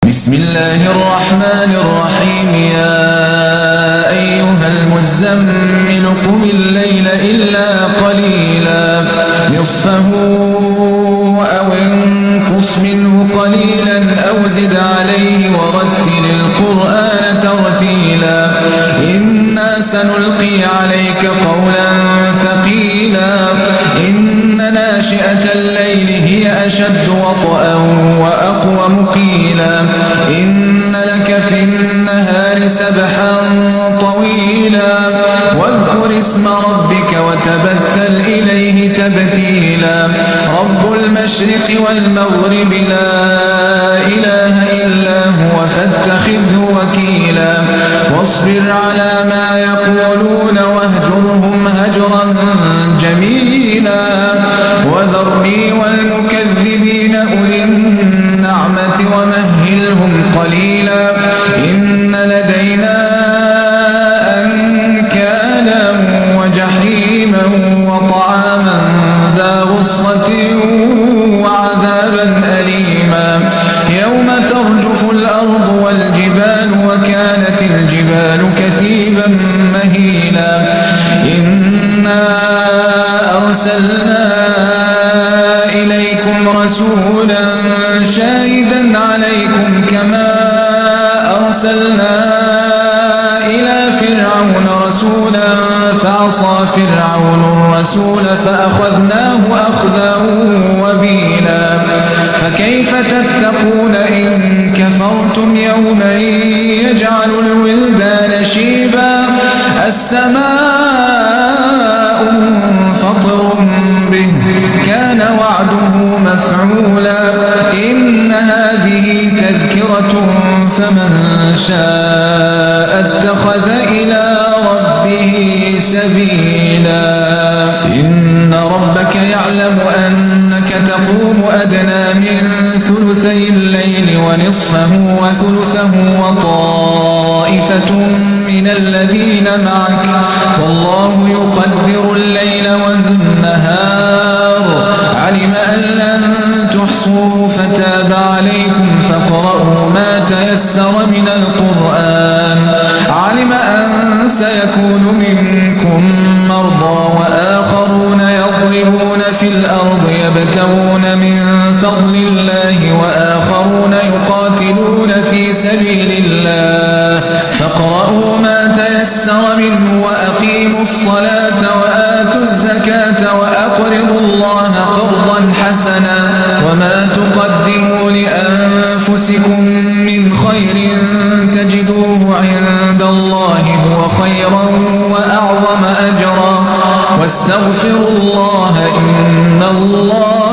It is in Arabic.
بسم الله الرحمن الرحيم يا أيها المزمل قم الليل إلا قليلا نصفه أو انقص منه قليلا أو زد عليه ورتل القرآن ترتيلا إنا سنلقي عليك قولا ثقيلا إن ناشئة الليل هي أشد وطئا وأقوم قيلا إن لك في النهار سبحا طويلا واذكر اسم ربك وتبتل إليه تبتيلا رب المشرق والمغرب لا إله إلا هو فاتخذه وكيلا واصبر على ما يقولون واهجرهم هجرا جميلا وذرني والمكذبين أولي النعمة ومهلهم قليلا إن لدينا أنكالا وجحيما وطعاما ذا غصة وعذابا أليما يوم ترجف الأرض والجبال وكانت الجبال كثيبا مهيلا إنا أرسلنا إليكم رسولا شاهدا عليكم كما أرسلنا إلى فرعون رسولا فعصى فرعون الرسول فأخذناه أخذا وبيلا فكيف تتقون إن كفرتم يوما يجعل الولدان شيبا السماء منفطر به كان وعده مفعولا إن هذه تذكرة فمن شاء اتخذ إلى ربه سبيلا إن ربك يعلم أنك تقوم أدنى من ثلثي الليل ونصفه وثلثه وطائفة من الذين معك والله يقدر الليل والنهار علم أن لن تحصوه فتاب عليكم فاقرؤوا ما تيسر من القرآن علم أن سيكون منكم مرضى وآخرون يضربون في الأرض يبتغون من فضل الله وآخرون يقاتلون في سبيل الله فاقرؤوا ما تيسر منه وأقيموا الصلاة وآتوا الزكاة وأقرضوا الله قرضا حسنا وما تقدموا لأنفسكم من خير تجدوه عند الله هو خيرا وأعظم أجرا واستغفروا الله إن الله